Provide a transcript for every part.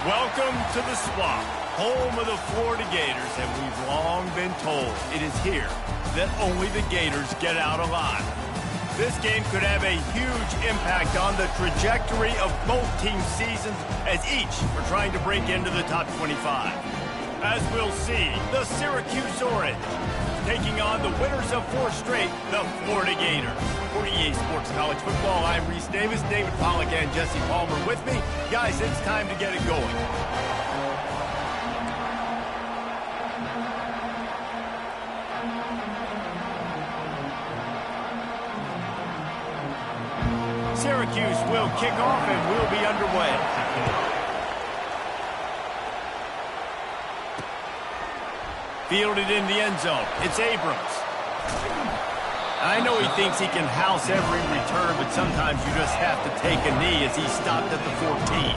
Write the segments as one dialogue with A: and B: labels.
A: Welcome to the Swamp, home of the Florida Gators, and we've long been told it is here that only the Gators get out alive. This game could have a huge impact on the trajectory of both teams' seasons as each are trying to break into the top 25. As we'll see, the Syracuse Orange taking on the winners of 4 straight, the Florida Gators. For EA Sports College Football, I'm Reese Davis, David Pollack, and Jesse Palmer with me. Guys, it's time to get it going. Syracuse will kick off and we'll be underway. Fielded in the end zone. It's Abrams. I know he thinks he can house every return, but sometimes you just have to take a knee as he stopped at the 14.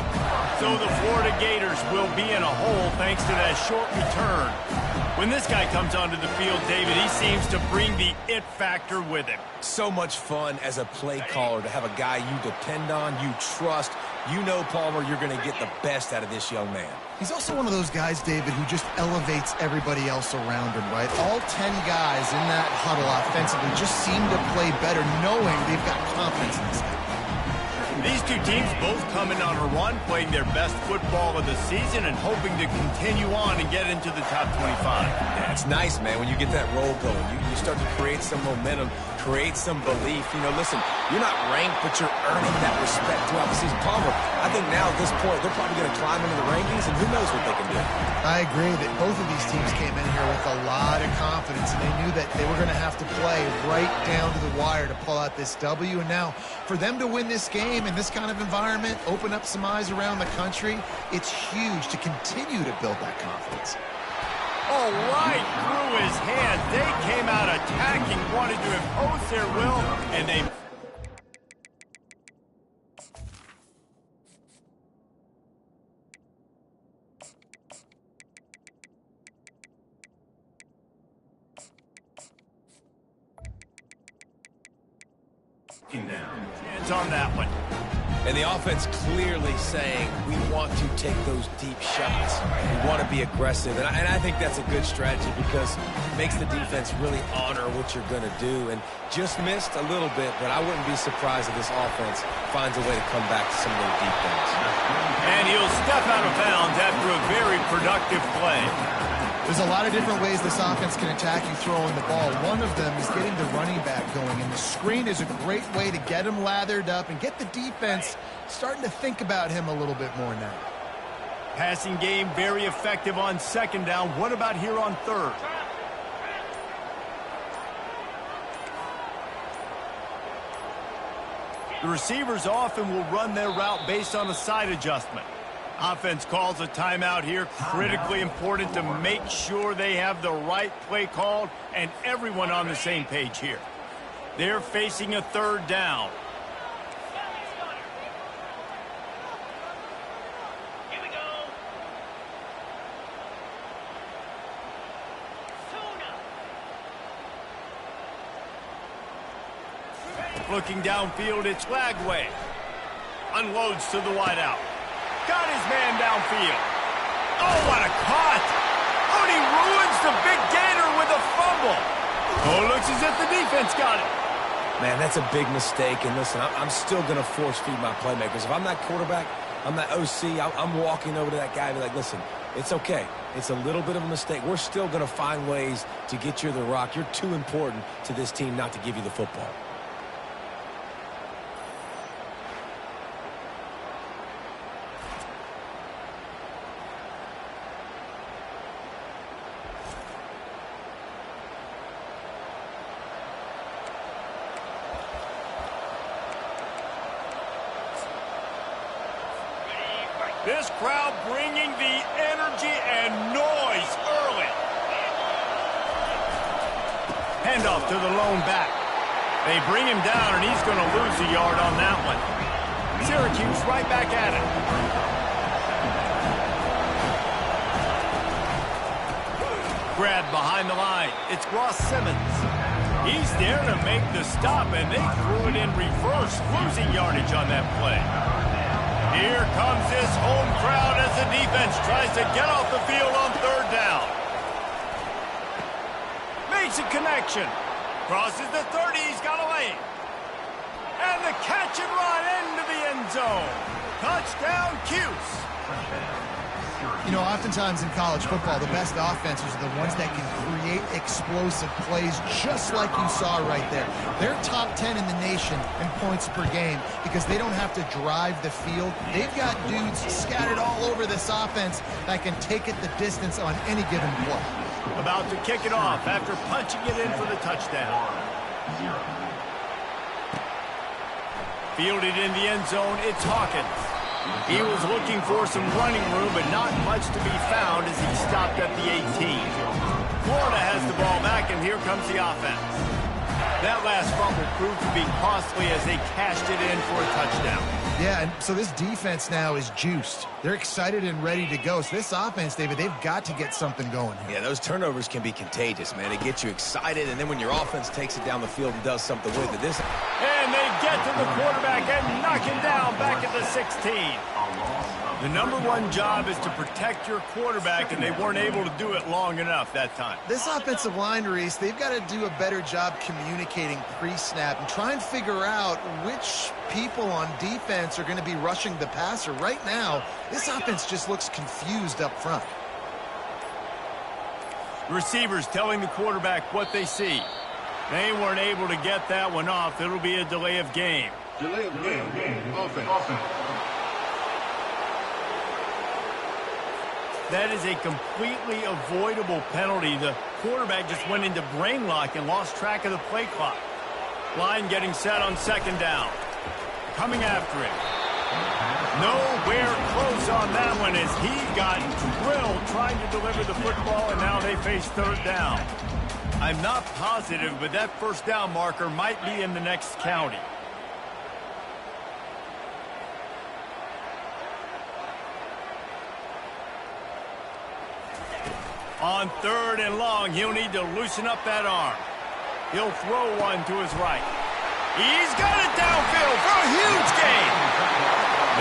A: So the Florida Gators will be in a hole thanks to that short return. When this guy comes onto the field, David, he seems to bring the it factor with him.
B: So much fun as a play caller to have a guy you depend on, you trust. You know, Palmer, you're going to get the best out of this young man.
C: He's also one of those guys, David, who just elevates everybody else around him, right? All 10 guys in that huddle offensively just seem to play better knowing they've got confidence in this guy.
A: These two teams both coming on a run, playing their best football of the season and hoping to continue on and get into the top 25.
B: Yeah, it's nice, man, when you get that roll going. You start to create some momentum, create some belief. You know, listen, you're not ranked, but you're earning that respect throughout the season. Palmer, I think now at this point, they're probably going to climb into the rankings, and who knows what they can do.
C: I agree that both of these teams came in here with a lot of confidence, and they knew that they were going to have to play right down to the wire to pull out this W. And now, for them to win this game in this kind of environment, open up some eyes around the country, it's huge to continue to build that confidence.
A: Oh, right through his hand. They came out attacking, wanted to impose their will, and they... Hands on that one.
B: And the offense clearly saying, we want to take those deep shots. We want to be aggressive. And I think that's a good strategy because it makes the defense really honor what you're going to do. And just missed a little bit, but I wouldn't be surprised if this offense finds a way to come back to some of those deep things.
A: And he'll step out of bounds after a very productive play.
C: There's a lot of different ways this offense can attack you throwing the ball. One of them is getting the running back going, and the screen is a great way to get him lathered up and get the defense starting to think about him a little bit more now.
A: Passing game very effective on second down. What about here on third? The receivers often will run their route based on a side adjustment. Offense calls a timeout here. Critically important to make sure they have the right play called and everyone on the same page here. They're facing a third down.
D: Here we go.
A: Looking downfield, it's Lagway. Unloads to the wideout. Got his man downfield. Oh, what a cut! Oh, and he ruins the big Gator with a fumble. Oh, looks as if the defense got it.
B: Man, that's a big mistake. And listen, I'm still going to force feed my playmakers. If I'm that quarterback, I'm that OC, I'm walking over to that guy and be like, listen, it's okay. It's a little bit of a mistake. We're still going to find ways to get you the rock. You're too important to this team not to give you the football.
A: This crowd bringing the energy and noise early. Handoff to the lone back. They bring him down, and he's going to lose a yard on that one. Syracuse right back at it. Grab behind the line. It's Ross Simmons. He's there to make the stop, and they threw it in reverse, losing yardage on that play. Here comes this home crowd as the defense tries to get off the field on third down. Makes a connection. Crosses the 30. He's got a lane. And the catch and run into the end zone. Touchdown, Cuse.
C: You know, oftentimes in college football, the best offenses are the ones that can create explosive plays just like you saw right there. They're top 10 in the nation in points per game because they don't have to drive the field. They've got dudes scattered all over this offense that can take it the distance on any given play.
A: About to kick it off after punching it in for the touchdown. Fielded in the end zone, it's Hawkins. He was looking for some running room, but not much to be found as he stopped at the 18. Florida has the ball back, and here comes the offense. That last fumble proved to be costly as they cashed it in for a touchdown.
C: Yeah, and so this defense now is juiced. They're excited and ready to go. So this offense, David, they've got to get something going here.
B: Yeah, those turnovers can be contagious, man. It gets you excited, and then when your offense takes it down the field and does something with it.
A: And they get to the quarterback and knock him down back at the 16. The number one job is to protect your quarterback, and they weren't able to do it long enough that time.
C: This offensive line, Reese, they've got to do a better job communicating pre-snap and try and figure out which people on defense are going to be rushing the passer. Right now, this offense just looks confused up front.
A: Receivers telling the quarterback what they see. They weren't able to get that one off. It'll be a delay of game.
D: Delay of game. Offense.
A: That is a completely avoidable penalty. The quarterback just went into brain lock and lost track of the play clock. Line getting set on second down. Coming after him. Nowhere close on that one as he got drilled trying to deliver the football, and now they face third down. I'm not positive, but that first down marker might be in the next county. On third and long, he'll need to loosen up that arm. He'll throw one to his right. He's got it downfield for a huge gain.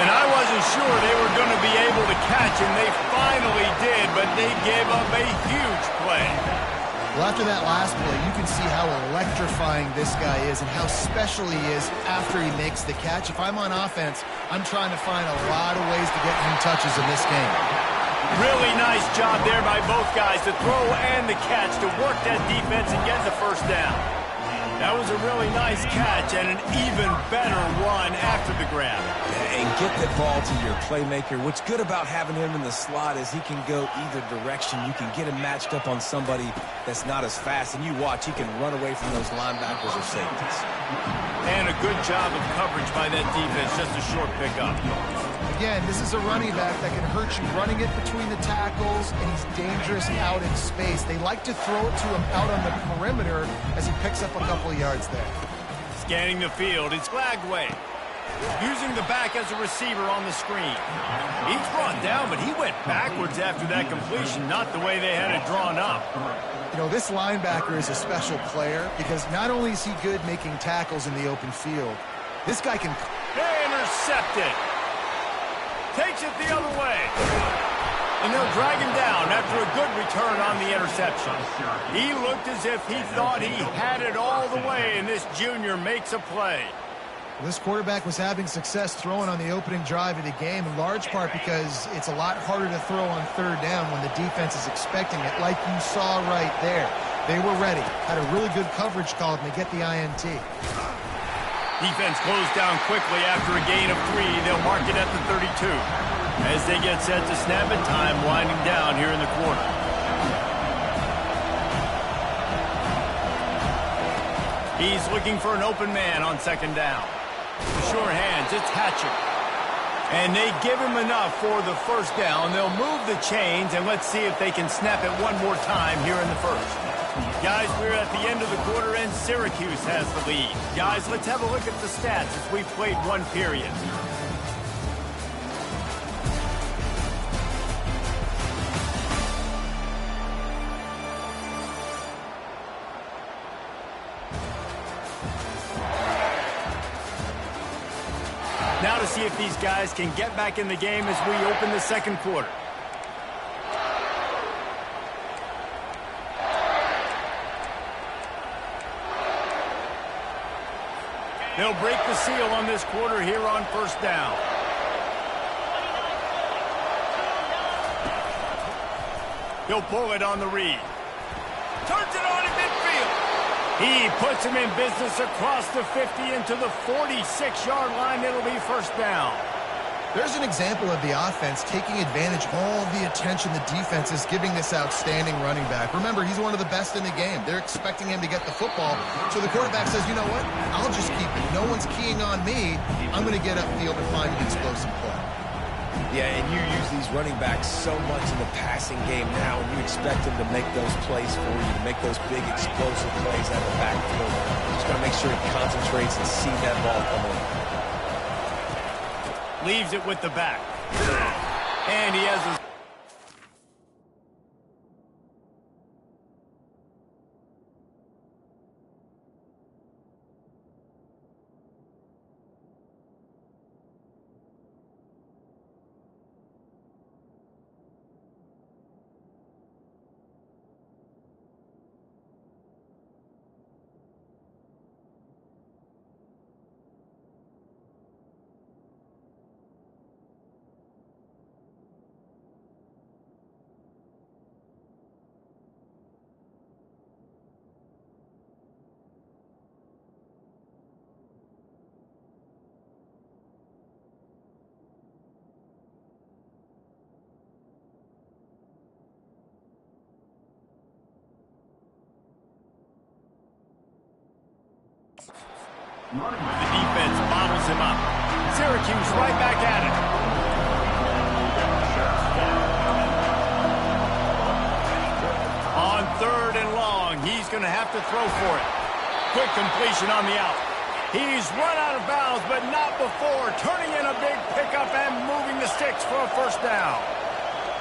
A: And I wasn't sure they were going to be able to catch him. They finally did, but they gave up a huge play.
C: Well, after that last play, you can see how electrifying this guy is and how special he is after he makes the catch. If I'm on offense, I'm trying to find a lot of ways to get him touches in this game.
A: Really nice job there by both guys, the throw and the catch, to work that defense and get the first down. That was a really nice catch and an even better run after the grab.
B: And get the ball to your playmaker. What's good about having him in the slot is he can go either direction. You can get him matched up on somebody that's not as fast, and you watch, he can run away from those linebackers or safeties.
A: And a good job of coverage by that defense, just a short pickup.
C: Again, this is a running back that can hurt you running it between the tackles, and he's dangerous out in space. They like to throw it to him out on the perimeter as he picks up a couple of yards there.
A: Scanning the field, it's Glagway. Using the back as a receiver on the screen. He's brought down, but he went backwards after that completion, not the way they had it drawn up.
C: You know, this linebacker is a special player because not only is he good making tackles in the open field, this guy can...
A: Intercepted. Takes it the other way. And they'll drag him down after a good return on the interception. He looked as if he thought he had it all the way, and this junior makes a play.
C: This quarterback was having success throwing on the opening drive of the game, in large part because it's a lot harder to throw on third down when the defense is expecting it, like you saw right there. They were ready, had a really good coverage call, and they get the INT.
A: Defense closed down quickly after a gain of 3. They'll mark it at the 32 as they get set to snap it. Time winding down here in the quarter. He's looking for an open man on second down. Sure hands, it's Hatcher. And they give him enough for the first down. They'll move the chains, and let's see if they can snap it one more time here in the first. Guys, we're at the end of the quarter, and Syracuse has the lead. Guys, let's have a look at the stats as we've played one period. Now to to see if these guys can get back in the game as we open the second quarter. They'll break the seal on this quarter here on first down. He'll pull it on the read. Turns it on in midfield. He puts him in business across the 50 into the 46-yard line. It'll be first down.
C: There's an example of the offense taking advantage of all the attention the defense is giving this outstanding running back. Remember, he's one of the best in the game. They're expecting him to get the football. So the quarterback says, you know what? I'll just keep it. No one's keying on me. I'm going to get upfield and find an explosive play.
B: Yeah, and you use these running backs so much in the passing game now, and you expect them to make those plays for you, to make those big explosive plays out of the backfield. Just got to make sure he concentrates and see that ball come in.
A: Leaves it with the back. And he has a... The defense bottles him up. Syracuse right back at it. On third and long, he's going to have to throw for it. Quick completion on the out. He's run out of bounds, but not before. Turning in a big pickup and moving the sticks for a first down.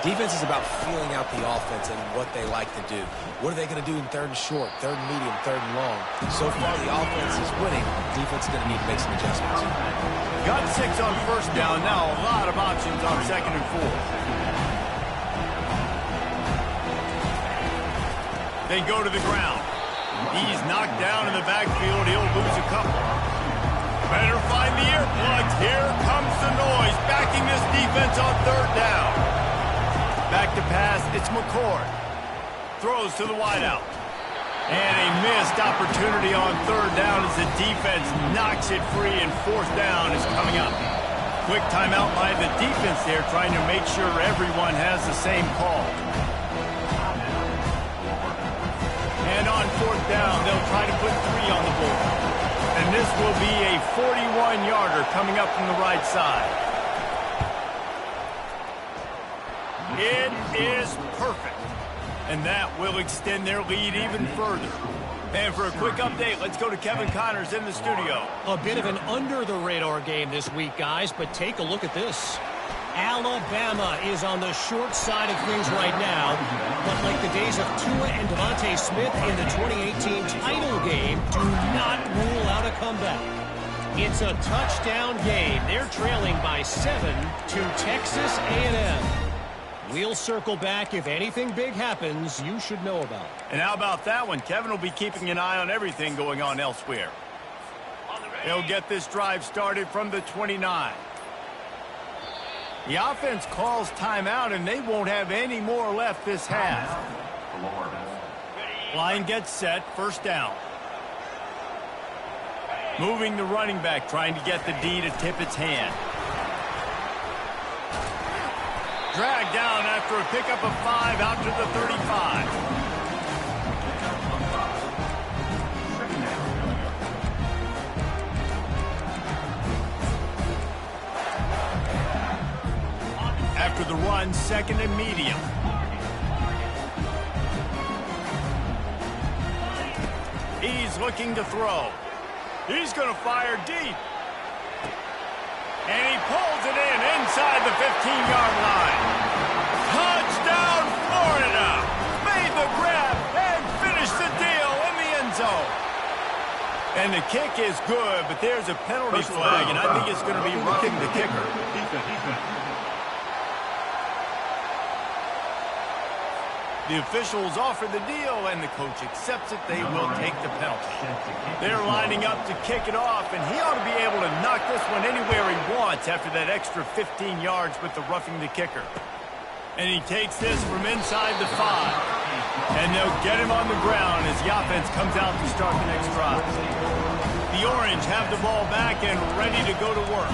B: Defense is about feeling out the offense and what they like to do. What are they going to do in third and short, third and medium, third and long? So far, the offense is winning. Defense is going to need to make some adjustments.
A: Got 6 on first down. Now a lot of options on second and 4. They go to the ground. He's knocked down in the backfield. He'll lose a couple. Better find the earplugs. Here comes the noise, backing this defense on third down. Back to pass, it's McCord. Throws to the wideout. And a missed opportunity on third down as the defense knocks it free, and fourth down is coming up. Quick timeout by the defense there, trying to make sure everyone has the same call. And on fourth down, they'll try to put 3 on the board. And this will be a 41-yarder coming up from the right side. It is perfect. And that will extend their lead even further. And for a quick update, let's go to Kevin Connors in the studio.
E: A bit of an under-the-radar game this week, guys, but take a look at this. Alabama is on the short side of things right now, but like the days of Tua and Devontae Smith in the 2018 title game, do not rule out a comeback. It's a touchdown game. They're trailing by 7 to Texas A&M. We'll circle back. If anything big happens, you should know about it.
A: And how about that one? Kevin will be keeping an eye on everything going on elsewhere. They'll get this drive started from the 29. The offense calls timeout, and they won't have any more left this half. Line gets set, first down. Moving the running back, trying to get the D to tip its hand. Dragged down after a pickup of 5 out to the 35. After the run, second and medium. He's looking to throw. He's going to fire deep. And he pulls it in inside the 15-yard line. Touchdown, Florida! Made the grab and finished the deal in the end zone. And the kick is good, but there's a penalty flag, and I think it's going to be roughing the kicker. The officials offer the deal, and the coach accepts it. They will take the penalty. They're lining up to kick it off, and he ought to be able to knock this one anywhere he wants after that extra 15 yards with the roughing the kicker. And he takes this from inside the 5. And they'll get him on the ground as the offense comes out to start the next drive. The Orange have the ball back and ready to go to work.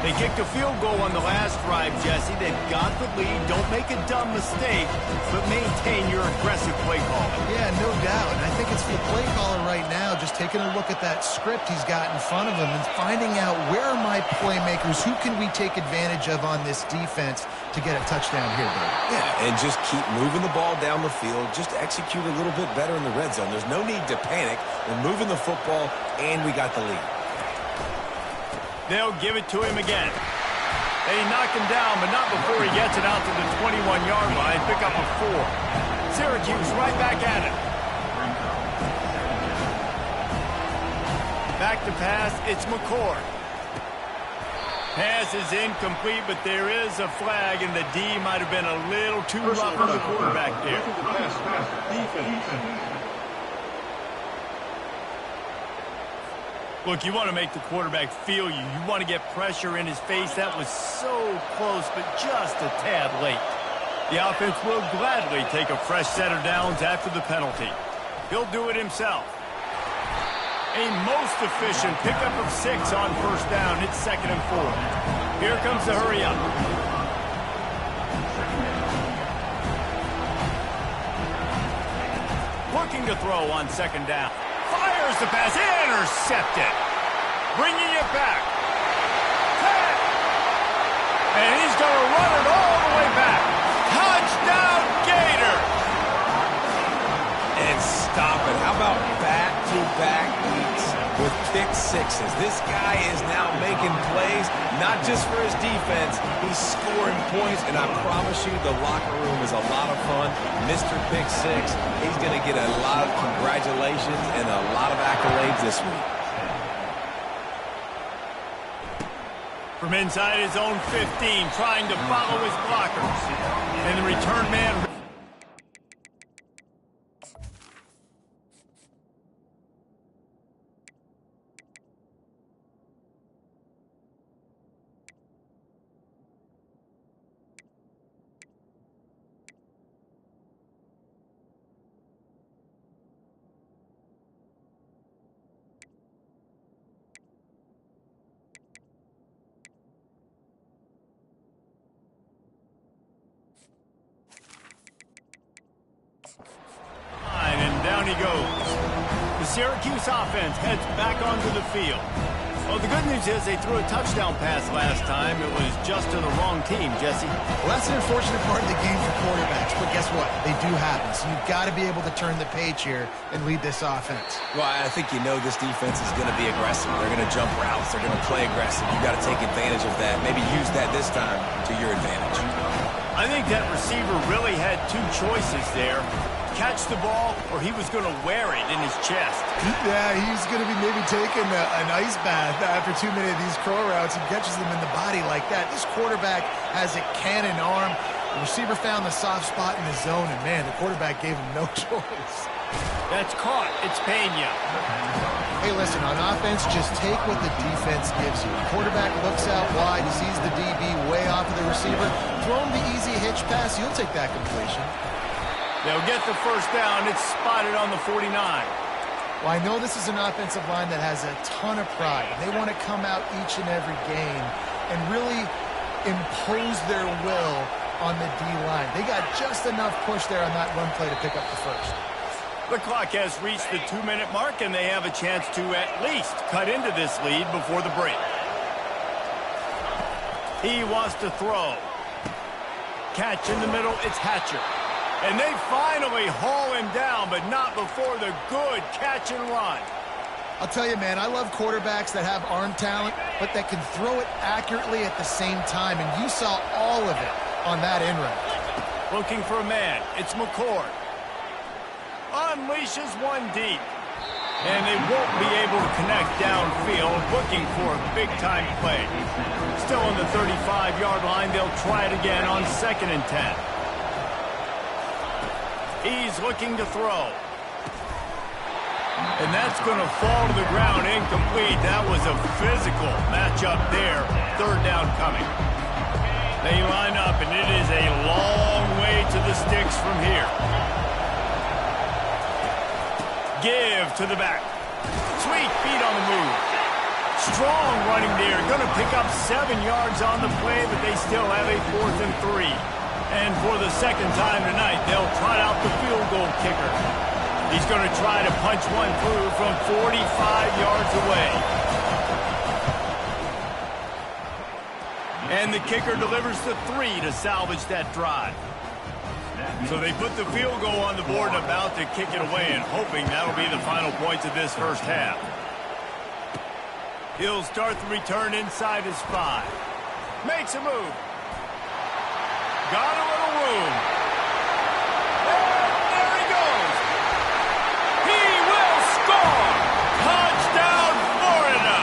A: They kicked a field goal on the last drive, Jesse. They've got the lead. Don't make a dumb mistake, but maintain your aggressive play call.
C: Yeah, no doubt. And I think it's the play caller right now just taking a look at that script he's got in front of him and finding out where are my playmakers, who can we take advantage of on this defense to get a touchdown here, Dave.
B: Yeah, and just keep moving the ball down the field. Just execute a little bit better in the red zone. There's no need to panic. We're moving the football, and we got the lead.
A: They'll give it to him again. They knock him down, but not before he gets it out to the 21-yard line. Pick up a 4. Syracuse right back at it. Back to pass, it's McCord. Pass is incomplete, but there is a flag, and the D might have been a little too rough on the quarterback there. Look, you want to make the quarterback feel you. You want to get pressure in his face. That was so close, but just a tad late. The offense will gladly take a fresh set of downs after the penalty. He'll do it himself. A most efficient pickup of 6 on first down. It's 2nd and 4. Here comes the hurry up. Looking to throw on 2nd down. Fires the pass, intercepted. Bringing it back. 10. And he's going to run it all the way back. Touchdown, Gator.
B: And stop it. How about back-to-back weeks with pick 6s? This guy is now making plays, not just for his defense. He's scoring points, and I promise you the locker room is a lot of fun. Mr. Pick 6, he's going to get a lot of congratulations and a lot of accolades this week.
A: From inside his own 15, trying to follow his blockers. And the return man... Down he goes. The Syracuse offense heads back onto the field. Well, the good news is they threw a touchdown pass last time. It was just to the wrong team, Jesse.
C: Well, that's an unfortunate part of the game for quarterbacks, but guess what? They do happen. So you've got to be able to turn the page here and lead this offense.
B: Well, I think you know this defense is going to be aggressive. They're going to jump routes. They're going to play aggressive. You've got to take advantage of that. Maybe use that this time to your advantage.
A: I think that receiver really had 2 choices there. Catch the ball, or he was going to wear it in his chest.
C: Yeah, he's going to be maybe taking an ice bath after too many of these crow routes. He catches them in the body like that. This quarterback has a cannon arm. The receiver found the soft spot in the zone, and, man, the quarterback gave him no choice.
A: That's caught. It's Pena.
C: Hey, listen, on offense, just take what the defense gives you. The quarterback looks out wide, sees the DB way off of the receiver. Throw him the easy hitch pass. You'll take that completion.
A: They'll get the first down. It's spotted on the 49.
C: Well, I know this is an offensive line that has a ton of pride. They want to come out each and every game and really impose their will on the D-line. They got just enough push there on that run play to pick up the first.
A: The clock has reached the 2-minute mark, and they have a chance to at least cut into this lead before the break. He wants to throw. Catch in the middle. It's Hatcher. And they finally haul him down, but not before the good catch and run.
C: I'll tell you, man, I love quarterbacks that have arm talent, but that can throw it accurately at the same time, and you saw all of it on that in route.
A: Looking for a man. It's McCord. Unleashes one deep. And they won't be able to connect downfield, looking for a big-time play. Still on the 35-yard line, they'll try it again on 2nd and 10. He's looking to throw. And that's going to fall to the ground incomplete. That was a physical matchup there. 3rd down coming. They line up, and it is a long way to the sticks from here. Give to the back. Sweet feet on the move. Strong running there. Going to pick up 7 yards on the play, but they still have a 4th and 3. And for the 2nd time tonight, they'll try out the field goal kicker. He's going to try to punch one through from 45 yards away. And the kicker delivers the 3 to salvage that drive. So they put the field goal on the board and about to kick it away, and hoping that'll be the final points of this first half. He'll start the return inside his 5. Makes a move. Got a little room. And there he goes. He will score. Touchdown, Florida.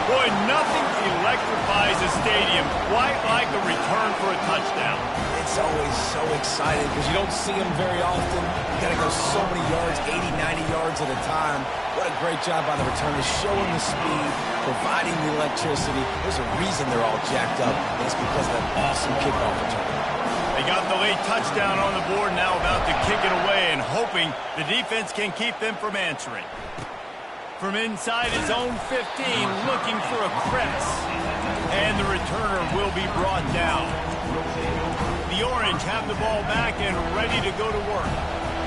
A: Boy, nothing electrifies a stadium quite like a return for a touchdown.
B: It's always so exciting because you don't see them very often. You got to go so many yards, 80, 90 yards at a time. What a great job by the returners, showing the speed, providing the electricity. There's a reason they're all jacked up, and it's because of that awesome kickoff return.
A: They got the late touchdown on the board, now about to kick it away and hoping the defense can keep them from answering. From inside his own 15, looking for a crevice. And the returner will be brought down. The Orange have the ball back and ready to go to work.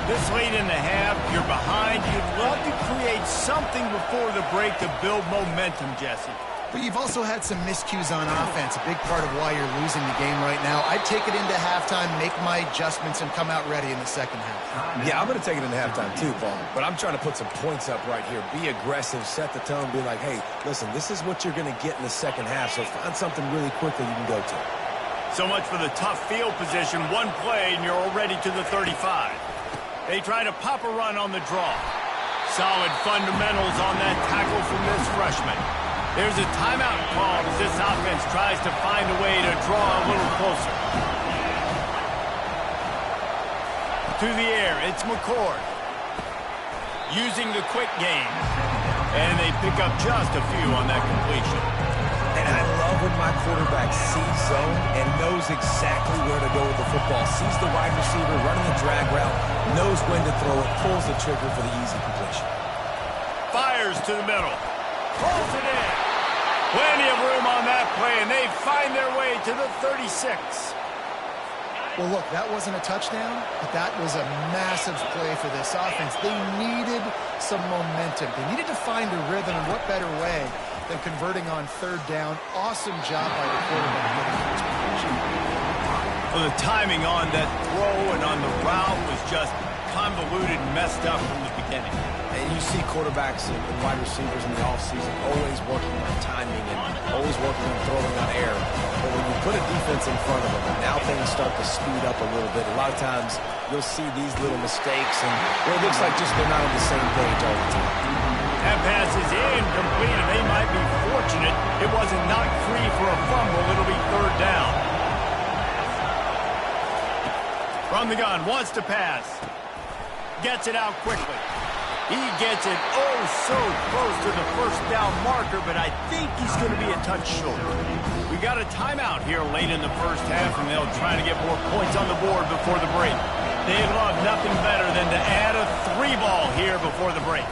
A: This late in the half, you're behind. You'd love to create something before the break to build momentum, Jesse.
C: But you've also had some miscues on offense, a big part of why you're losing the game right now. I'd take it into halftime, make my adjustments, and come out ready in the 2nd half.
B: Yeah, I'm going to take it into halftime too, Paul. But I'm trying to put some points up right here. Be aggressive, set the tone, be like, hey, listen, this is what you're going to get in the 2nd half, so find something really quickly you can go to.
A: So much for the tough field position. One play, and you're already to the 35. They try to pop a run on the draw. Solid fundamentals on that tackle from this freshman. There's a timeout called as this offense tries to find a way to draw a little closer. To the air, it's McCord. Using the quick game. And they pick up just a few on that completion.
B: And I love when my quarterback sees zone and knows exactly where to go with the football. Sees the wide receiver running the drag route, knows when to throw it, pulls the trigger for the easy completion.
A: Fires to the middle. Pulls it in. Plenty of room on that play, and they find their way to the 36.
C: Well, look, that wasn't a touchdown, but that was a massive play for this offense. They needed some momentum. They needed to find a rhythm, and what better way than converting on 3rd down. Awesome job by the quarterback getting first completion.
A: Well, the timing on that throw and on the route was just convoluted and messed up from the beginning.
B: And you see quarterbacks and wide receivers in the offseason always working on timing and always working on throwing on air. But when you put a defense in front of them, now things start to speed up a little bit. A lot of times you'll see these little mistakes, and it looks like just they're not on the same page all the time.
A: That pass is incomplete, and they might be fortunate it wasn't knocked free for a fumble. It'll be 3rd down. From the gun, wants to pass. Gets it out quickly. He gets it oh so close to the 1st down marker, but I think he's going to be a touch short. We got a timeout here late in the first half, and they'll try to get more points on the board before the break. They'd love nothing better than to add a 3-ball here before the break.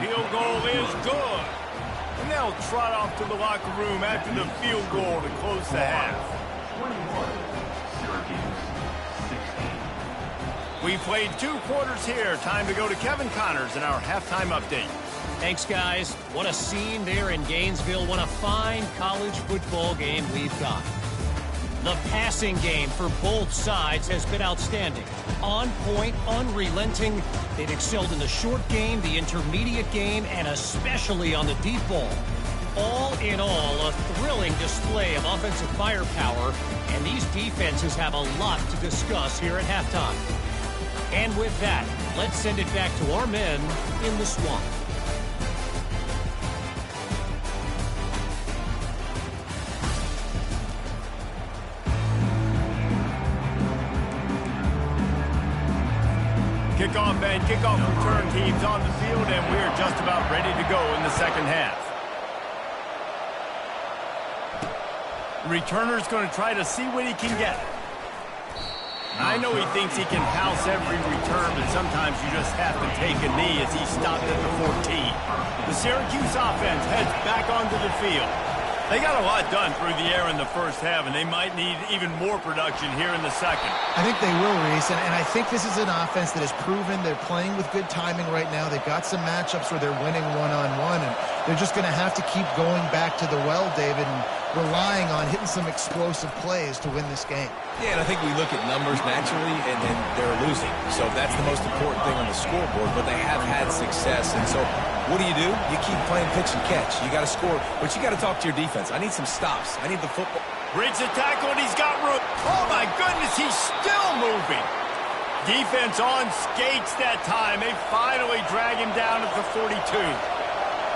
A: Field goal is good. And they'll trot off to the locker room after the field goal to close the half. We played 2 quarters here. Time to go to Kevin Connors in our halftime update.
E: Thanks, guys. What a scene there in Gainesville. What a fine college football game we've got. The passing game for both sides has been outstanding. On point, unrelenting. They've excelled in the short game, the intermediate game, and especially on the deep ball. All in all, a thrilling display of offensive firepower, and these defenses have a lot to discuss here at halftime. And with that, let's send it back to our men in the swamp.
A: Kickoff and kickoff return teams on the field, and we're just about ready to go in the second half. Returner's going to try to see what he can get. I know he thinks he can house every return, but sometimes you just have to take a knee as he stopped at the 14. The Syracuse offense heads back onto the field. They got a lot done through the air in the first half, and they might need even more production here in the second.
C: I think they will, Reese, and I think this is an offense that has proven they're playing with good timing right now. They've got some matchups where they're winning one-on-one, and they're just going to have to keep going back to the well, David, and relying on hitting some explosive plays to win this game.
B: Yeah, and I think we look at numbers naturally, and they're losing. So that's the most important thing on the scoreboard, but they have had success. And so what do? You keep playing pitch and catch. You got to score, but you got to talk to your defense. I need some stops. I need the football.
A: Breaks the tackle, and he's got room. Oh, my goodness, he's still moving. Defense on skates that time. They finally drag him down at the 42.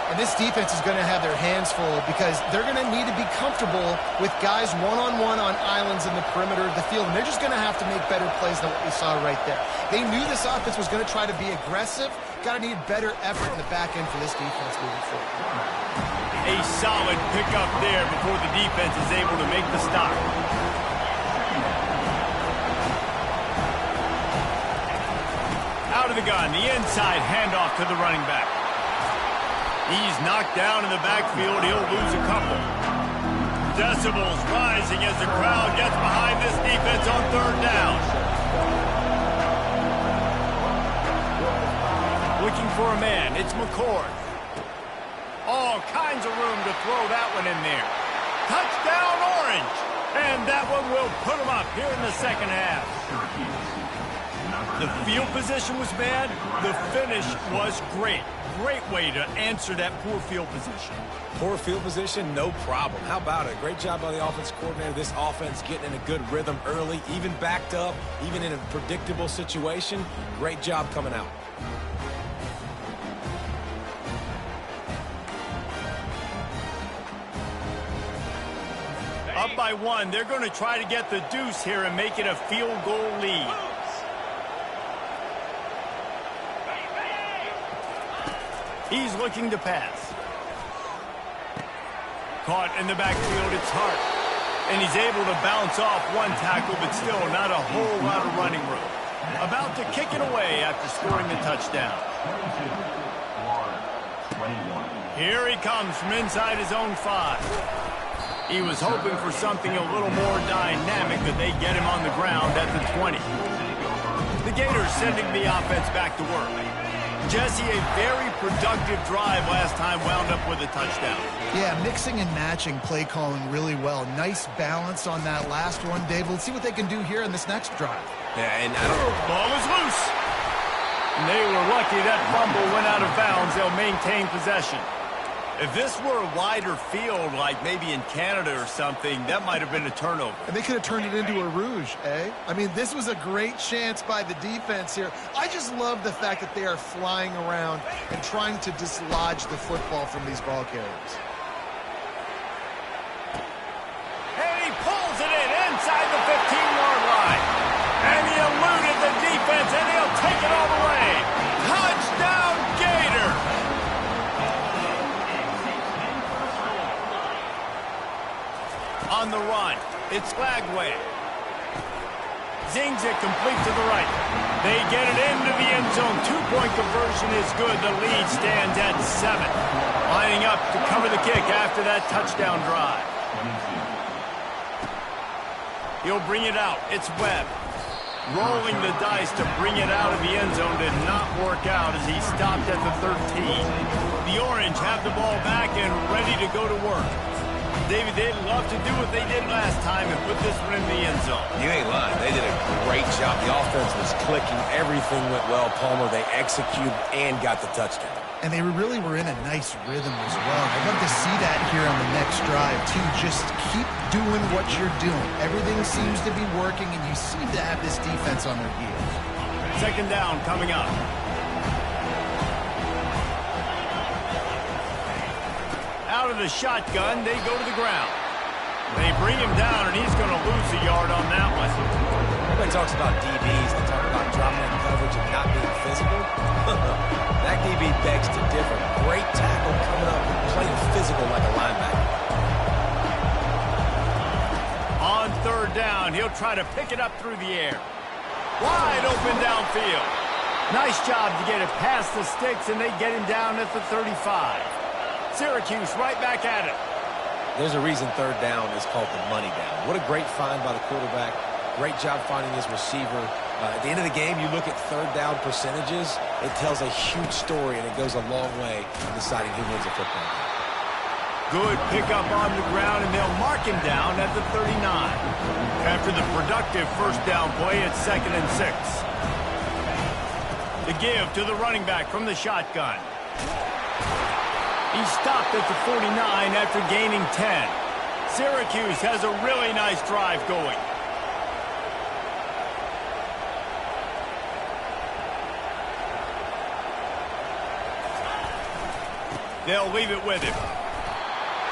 F: And this defense is going to have their hands full because they're going to need to be comfortable with guys one-on-one on islands in the perimeter of the field. And they're just going to have to make better plays than what we saw right there. They knew this offense was going to try to be aggressive. Got to need better effort in the back end for this defense moving forward.
A: A solid pickup there before the defense is able to make the stop. Out of the gun, the inside handoff to the running back. He's knocked down in the backfield. He'll lose a couple. Decibels rising as the crowd gets behind this defense on third down. Looking for a man. It's McCord. All kinds of room to throw that one in there. Touchdown, Orange. And that one will put him up here in the second half. The field position was bad. The finish was great. Great way to answer that poor field position.
B: Poor field position, no problem. How about it? Great job by the offense coordinator. This offense getting in a good rhythm early, even backed up, even in a predictable situation. Great job coming out.
A: Up by one, they're going to try to get the deuce here and make it a field goal lead. He's looking to pass. Caught in the backfield, it's Hart. And he's able to bounce off one tackle, but still not a whole lot of running room. About to kick it away after scoring the touchdown. Here he comes from inside his own 5. He was hoping for something a little more dynamic, but they get him on the ground at the 20. The Gators sending the offense back to work. Jesse, a very productive drive last time, wound up with a touchdown.
C: Yeah, mixing and matching play calling really well. Nice balance on that last one, Dave. Let's see what they can do here in this next drive.
B: Yeah, and I don't...
A: Ball is loose. And they were lucky that fumble went out of bounds. They'll maintain possession. If this were a wider field, like maybe in Canada or something, that might have been a turnover.
C: And they could have turned it into a rouge, eh? I mean, this was a great chance by the defense here. I just love the fact that they are flying around and trying to dislodge the football from these ball carriers.
A: And he pulls it in inside the 15-yard line. And he eluded the defense, and he'll take it all the way. Touchdown, Gator! On the run, it's Flagway. Zings it complete to the right. They get it into the end zone. Two-point conversion is good. The lead stands at 7. Lining up to cover the kick after that touchdown drive. He'll bring it out. It's Webb. Rolling the dice to bring it out of the end zone did not work out as he stopped at the 13. The Orange have the ball back and ready to go to work. David, they'd love to do what they did last time and put this one in the end zone.
B: You ain't lying. They did a great job. The offense was clicking. Everything went well, Palmer. They executed and got the touchdown.
C: And they really were in a nice rhythm as well. I'd love to see that here on the next drive, too. Just keep doing what you're doing. Everything seems to be working, and you seem to have this defense on their heels.
A: Second down coming up. Out of the shotgun, they go to the ground. They bring him down, and he's going to lose a yard on that one.
B: Everybody talks about DBs. They talk about dropping in coverage and not being physical. That DB begs to differ. Great tackle coming up and playing physical like a linebacker.
A: On third down, he'll try to pick it up through the air. Wide open downfield. Nice job to get it past the sticks, and they get him down at the 35. Syracuse right back at it.
B: There's a reason third down is called the money down. What a great find by the quarterback. Great job finding his receiver. At the end of the game, you look at third down percentages. It tells a huge story, and it goes a long way in deciding who wins a football game.
A: Good pickup on the ground, and they'll mark him down at the 39. After the productive first down play, it's 2nd and 6. The give to the running back from the shotgun. He stopped at the 49 after gaining 10. Syracuse has a really nice drive going. They'll leave it with him.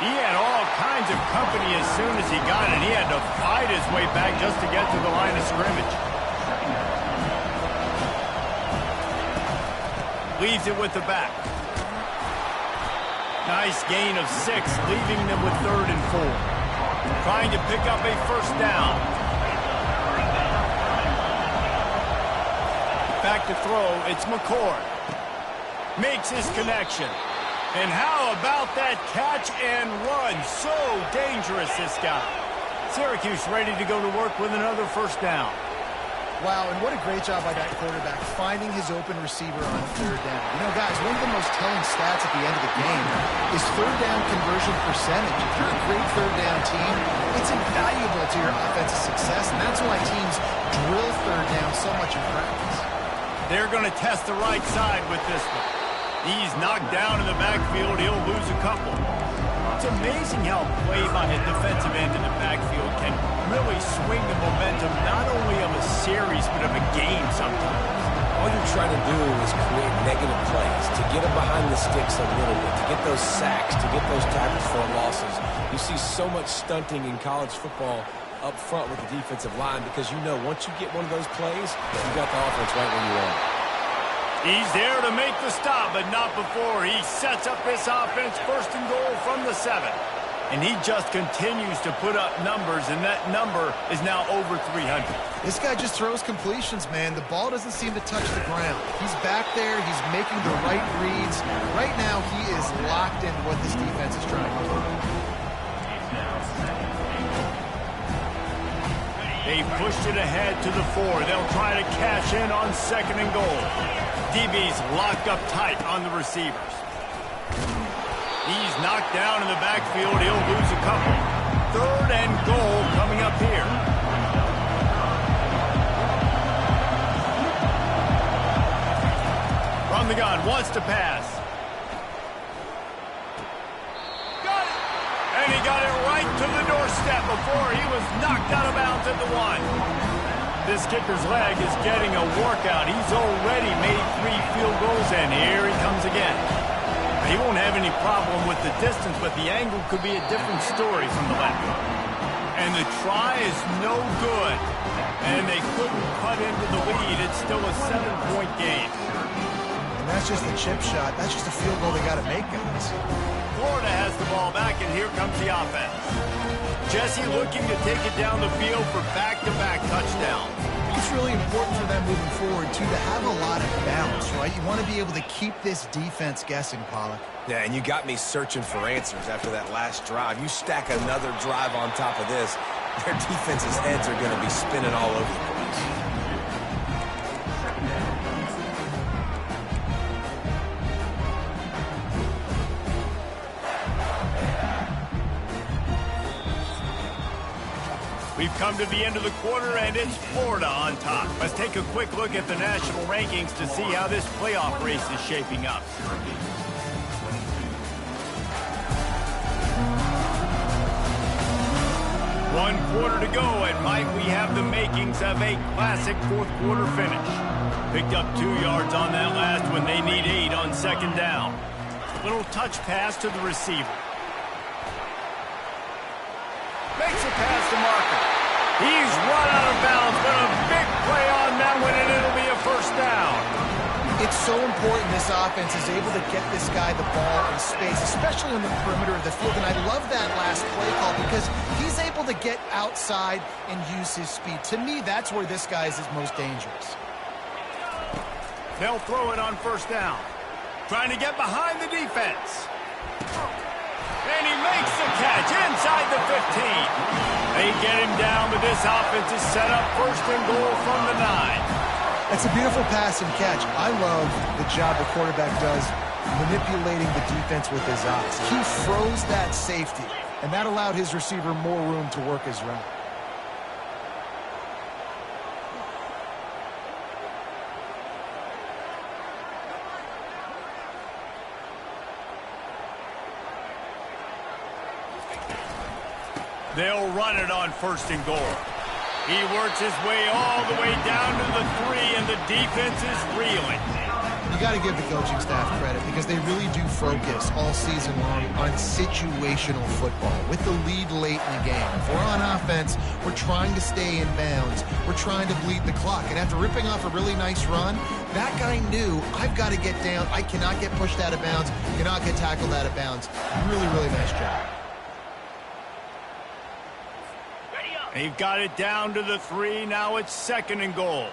A: He had all kinds of company as soon as he got it. He had to fight his way back just to get to the line of scrimmage. Leaves it with the back. Nice gain of 6, leaving them with 3rd and 4. Trying to pick up a first down. Back to throw, it's McCord. Makes his connection. And how about that catch and run? So dangerous, this guy. Syracuse ready to go to work with another first down.
F: Wow, and what a great job by that quarterback, finding his open receiver on third down. You know, guys, one of the most telling stats at the end of the game is third down conversion percentage. If you're a great third down team, it's invaluable to your offensive success, and that's why teams drill third down so much in practice.
A: They're going to test the right side with this one. He's knocked down in the backfield. He'll lose a couple. It's amazing how play by a defensive end in the backfield can really swing the momentum not only of a series but of a game sometimes.
B: All you're trying to do is create negative plays, to get them behind the sticks a little bit, to get those sacks, to get those tackles for losses. You see so much stunting in college football up front with the defensive line because you know once you get one of those plays, you got the offense right where you want it.
A: He's there to make the stop, but not before. He sets up this offense 1st and goal from the 7. And he just continues to put up numbers, and that number is now over 300.
F: This guy just throws completions, man. The ball doesn't seem to touch the ground. He's back there. He's making the right reads. Right now, he is locked into what this defense is trying to do.
A: They pushed it ahead to the 4. They'll try to cash in on 2nd and goal. DB's locked up tight on the receivers. He's knocked down in the backfield. He'll lose a couple. 3rd and goal coming up here. From the gun, wants to pass. Got it! And he got it right to the doorstep before he was knocked out of bounds at the 1. This kicker's leg is getting a workout. He's already made 3 field goals, and here he comes again. He won't have any problem with the distance, but the angle could be a different story from the left. And the try is no good. And they couldn't cut into the lead. It's still a 7-point game.
F: And that's just the chip shot. That's just a field goal they got to make, guys.
A: Florida has the ball back, and here comes the offense. Jesse looking to take it down the field for back-to-back touchdowns.
F: It's really important for them moving forward, too, to have a lot of balance, right? You want to be able to keep this defense guessing, Pollack.
B: Yeah, and you got me searching for answers after that last drive. You stack another drive on top of this, their defense's heads are going to be spinning all over the place.
A: We've come to the end of the quarter, and it's Florida on top. Let's take a quick look at the national rankings to see how this playoff race is shaping up. One quarter to go, and might we have the makings of a classic fourth quarter finish. Picked up 2 yards on that last one. They need 8 on second down. Little touch pass to the receiver. Makes a pass to Marker. He's run out of bounds, but a big play on that one, and it'll be a first down.
F: It's so important this offense is able to get this guy the ball in space, especially on the perimeter of the field. And I love that last play call because he's able to get outside and use his speed. To me, that's where this guy is his most dangerous.
A: They'll throw it on first down. Trying to get behind the defense. And he makes the catch inside the 15. They get him down, but this offense is set up first and goal from the 9.
F: That's a beautiful pass and catch. I love the job the quarterback does manipulating the defense with his eyes. He froze that safety, and that allowed his receiver more room to work his route.
A: They'll run it on first and goal. He works his way all the way down to the 3, and the defense is reeling.
F: You got to give the coaching staff credit because they really do focus all season long on situational football with the lead late in the game. If we're on offense, we're trying to stay in bounds. We're trying to bleed the clock. And after ripping off a really nice run, that guy knew, I've got to get down. I cannot get pushed out of bounds, cannot get tackled out of bounds. Really, really nice job.
A: They've got it down to the 3. Now it's second and goal.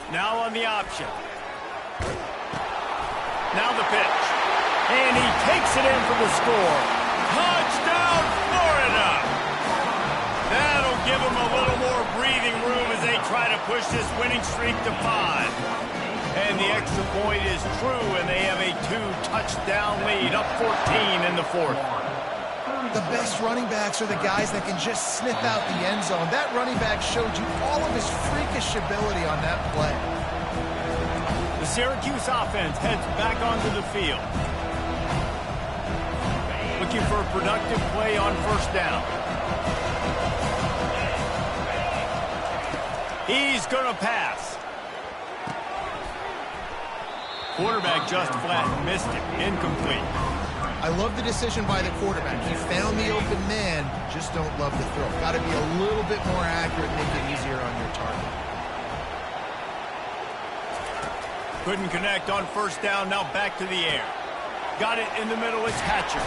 A: Now on the option. Now the pitch. And he takes it in for the score. Touchdown, Florida! That'll give them a little more breathing room as they try to push this winning streak to 5. And the extra point is true, and they have a 2-touchdown lead, up 14 in the 4th.
F: The best running backs are the guys that can just sniff out the end zone. That running back showed you all of his freakish ability on that play.
A: The Syracuse offense heads back onto the field. Looking for a productive play on first down. He's going to pass. Quarterback just flat missed it. Incomplete.
F: I love the decision by the quarterback. He found the open man, just don't love the throw. Got to be a little bit more accurate, make it easier on your target.
A: Couldn't connect on first down, now back to the air. Got it in the middle, it's Hatcher.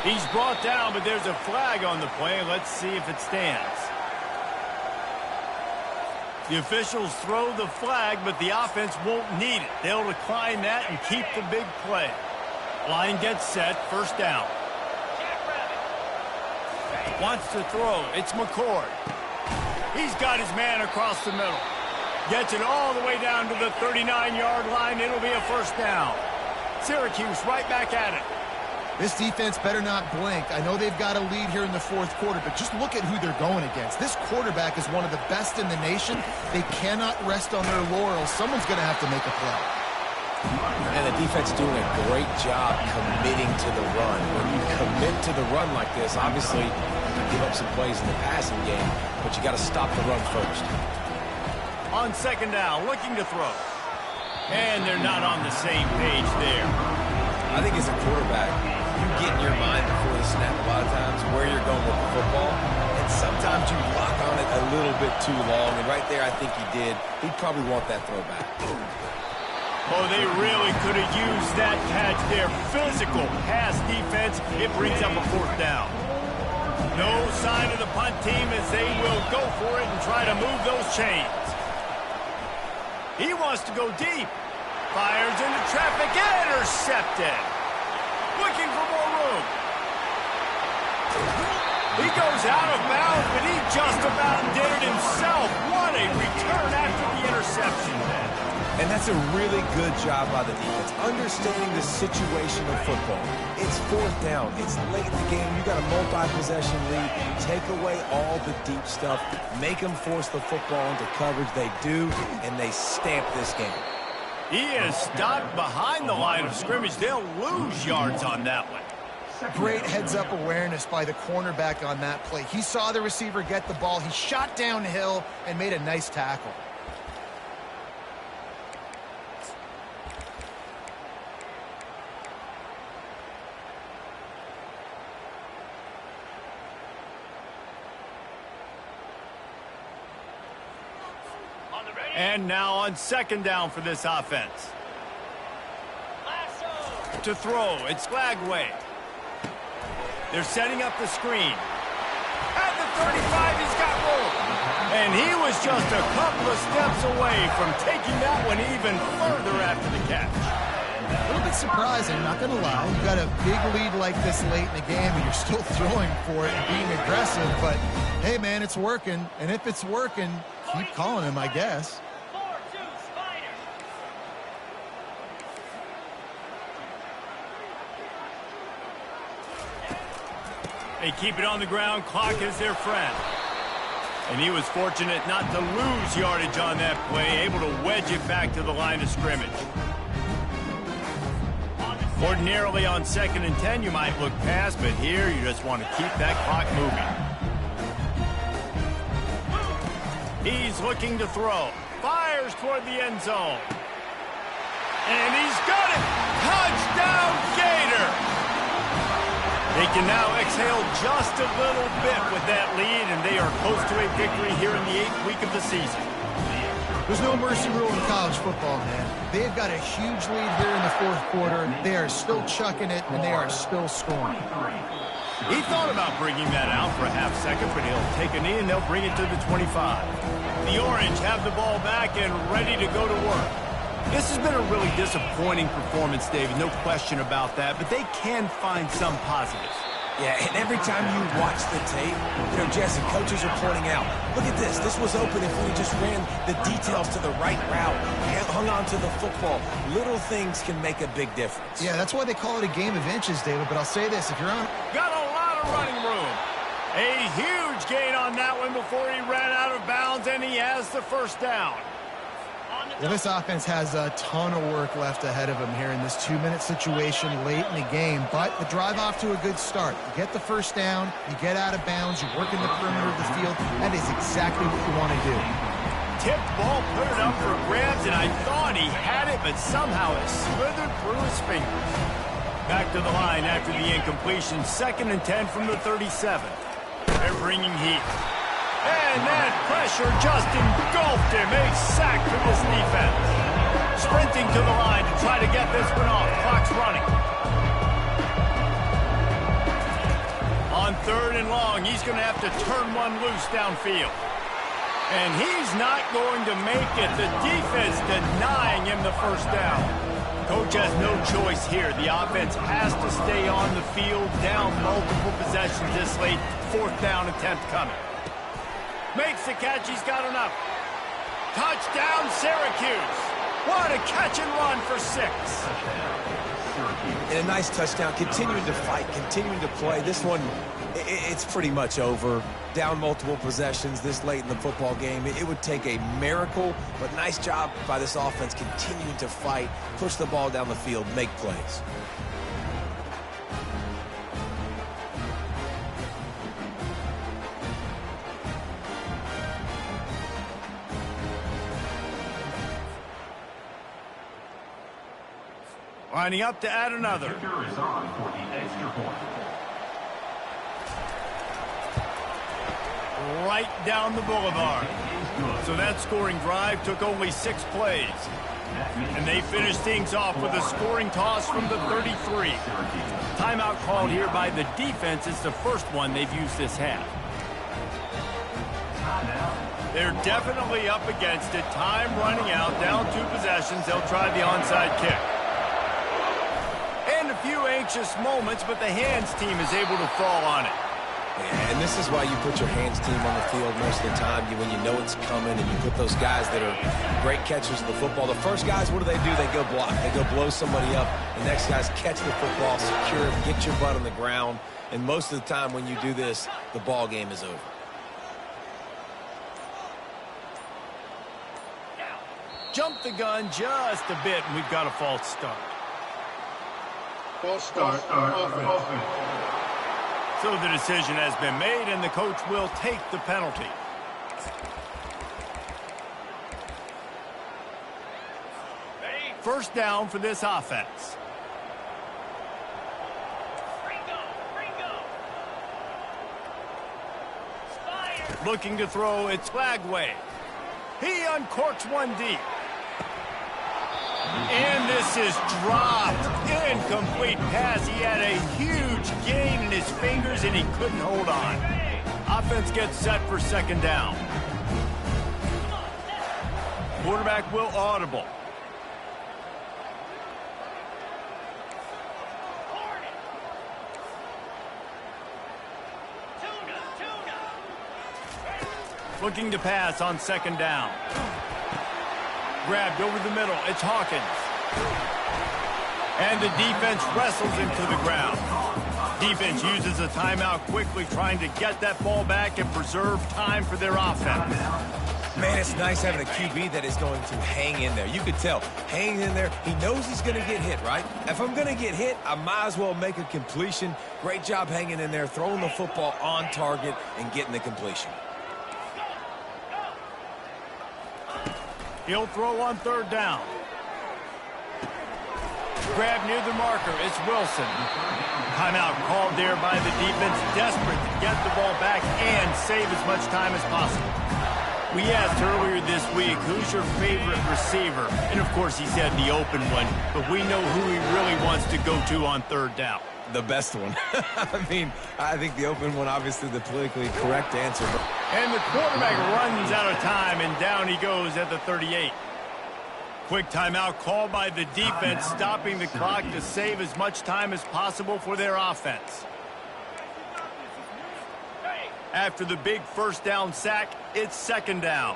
A: He's brought down, but there's a flag on the play. Let's see if it stands. The officials throw the flag, but the offense won't need it. They'll decline that and keep the big play. Line gets set, first down. Wants to throw, it's McCord. He's got his man across the middle. Gets it all the way down to the 39-yard line. It'll be a first down. Syracuse right back at it.
F: This defense better not blink. I know they've got a lead here in the 4th quarter, but just look at who they're going against. This quarterback is one of the best in the nation. They cannot rest on their laurels. Someone's going to have to make a play.
B: And the defense doing a great job committing to the run. When you commit to the run like this, obviously you give up some plays in the passing game, but you got to stop the run first.
A: On second down, looking to throw. And they're not on the same page there.
B: I think as a quarterback, you get in your mind before the snap a lot of times where you're going with the football, and sometimes you lock on it a little bit too long, and right there I think he did. He'd probably want that throwback.
A: Oh, they really could have used that catch there. Physical pass defense. It brings up a fourth down. No sign of the punt team as they will go for it and try to move those chains. He wants to go deep. Fires into traffic. Intercepted. Looking for more room. He goes out of bounds, but he just about did it himself. What a return after the interception.
B: And that's a really good job by the defense, understanding the situation of football. It's fourth down. It's late in the game. You got a multi-possession lead. Take away all the deep stuff. Make them force the football into coverage. They do, and they stamp this game.
A: He is stopped behind the line of scrimmage. They'll lose yards on that one.
F: Great heads-up awareness by the cornerback on that play. He saw the receiver get the ball. He shot downhill and made a nice tackle.
A: And now on second down for this offense. To throw, it's Flagway. They're setting up the screen. At the 35, he's got room. And he was just a couple of steps away from taking that one even further after the catch.
C: A little bit surprising, not going to lie. You got a big lead like this late in the game, and you're still throwing for it and being aggressive. But, hey, man, it's working. And if it's working, keep calling him, I guess.
A: They keep it on the ground. Clock is their friend. And he was fortunate not to lose yardage on that play, able to wedge it back to the line of scrimmage. Ordinarily on 2nd and 10, you might look past, but here you just want to keep that clock moving. He's looking to throw. Fires toward the end zone. And he's got it! Touchdown, Gator! They can now exhale just a little bit with that lead, and they are close to a victory here in the 8th week of the season.
C: There's no mercy rule in college football, man. They've got a huge lead here in the 4th quarter. They are still chucking it, and they are still scoring.
A: He thought about bringing that out for a half second, but he'll take a knee, and they'll bring it to the 25. The Orange have the ball back and ready to go to work. This has been a really disappointing performance, David, no question about that, but they can find some positives.
B: Yeah, and every time you watch the tape, Jesse, coaches are pointing out, look at this. This was open if we just ran the details to the right route, hung on to the football. Little things can make a big difference.
C: Yeah, that's why they call it a game of inches, David, but I'll say this, if you're on...
A: Got a lot of running room. A huge gain on that one before he ran out of bounds, and he has the first down.
C: Well, this offense has a ton of work left ahead of them here in this 2-minute situation late in the game, but the drive off to a good start. You get the first down, you get out of bounds, you work in the perimeter of the field. That is exactly what you want to do.
A: Tip ball, put it up for grabs, and I thought he had it, but somehow it slithered through his fingers. Back to the line after the incompletion. 2nd and 10 from the 37. They're bringing heat. And that pressure just engulfed him. A sack for this defense. Sprinting to the line to try to get this one off. Clock's running. On 3rd and long, he's going to have to turn one loose downfield. And he's not going to make it. The defense denying him the first down. Coach has no choice here. The offense has to stay on the field, down multiple possessions this late. 4th down attempt coming. Makes the catch. He's got enough. Touchdown, Syracuse. What a catch and run for 6.
B: And a nice touchdown. Continuing to fight, continuing to play. This one, it's pretty much over. Down multiple possessions this late in the football game. It would take a miracle, but nice job by this offense continuing to fight, push the ball down the field, make plays.
A: Lining up to add another. Right down the boulevard. So that scoring drive took only 6 plays. And they finished things off with a scoring toss from the 33. Timeout called here by the defense. It's the first one they've used this half. They're definitely up against it. Time running out. Down 2 possessions. They'll try the onside kick. And a few anxious moments, but the hands team is able to fall on it.
B: Yeah, and this is why you put your hands team on the field most of the time when you know it's coming, and you put those guys that are great catchers of the football. The first guys, what do? They go block. They go blow somebody up. The next guys catch the football, secure it, get your butt on the ground. And most of the time when you do this, the ball game is over.
A: Jump the gun just a bit, and we've got a false start.
D: False start. Offense.
A: So the decision has been made, and the coach will take the penalty. First down for this offense. Looking to throw, it's Flagway. He uncorks one deep. And this is dropped. Incomplete pass. He had a huge gain in his fingers, and he couldn't hold on. Offense gets set for second down. Quarterback will audible. Looking to pass on second down. Grabbed over the middle. It's Hawkins. And the defense wrestles him to the ground. Defense uses a timeout quickly, trying to get that ball back and preserve time for their offense.
B: Man, it's nice having a QB that is going to hang in there. You could tell, hanging in there, he knows he's going to get hit, right? If I'm going to get hit, I might as well make a completion. Great job hanging in there, throwing the football on target and getting the completion.
A: He'll throw on third down. Grab near the marker. It's Wilson. Timeout called there by the defense, desperate to get the ball back and save as much time as possible. We asked earlier this week, who's your favorite receiver? And, of course, he said the open one, but we know who he really wants to go to on third down.
B: The best one. I mean, I think the open one, obviously the politically correct answer.
A: And the quarterback runs out of time, and down he goes at the 38. Quick timeout called by the defense, stopping the clock to save as much time as possible for their offense. After the big first down sack, it's second down.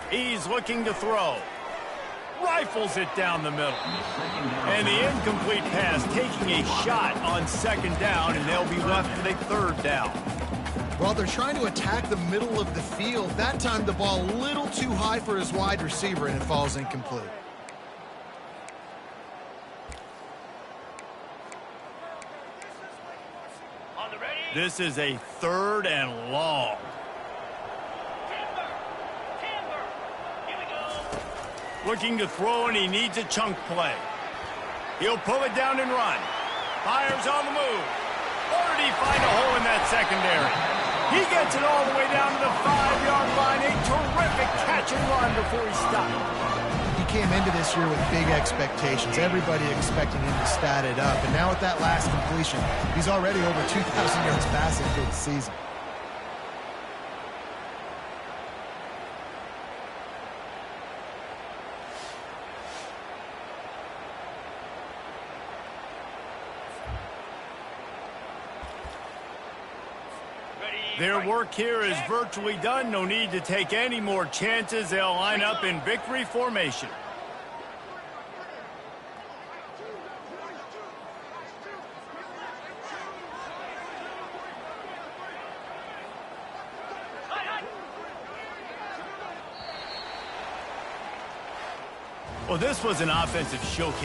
A: He's looking to throw. Rifles it down the middle. And the incomplete pass taking a shot on second down, and they'll be left with a third down.
C: Well, they're trying to attack the middle of the field. That time the ball a little too high for his wide receiver, and it falls incomplete.
A: This is a third and long. Looking to throw, and he needs a chunk play. He'll pull it down and run. Fires on the move. Or did he find a hole in that secondary? He gets it all the way down to the 5-yard line. A terrific catch and run before he stopped.
C: He came into this year with big expectations. Everybody expecting him to stat it up. And now with that last completion, he's already over 2,000 yards passing for the season.
A: Their work here is virtually done. No need to take any more chances. They'll line up in victory formation. Well, this was an offensive showcase.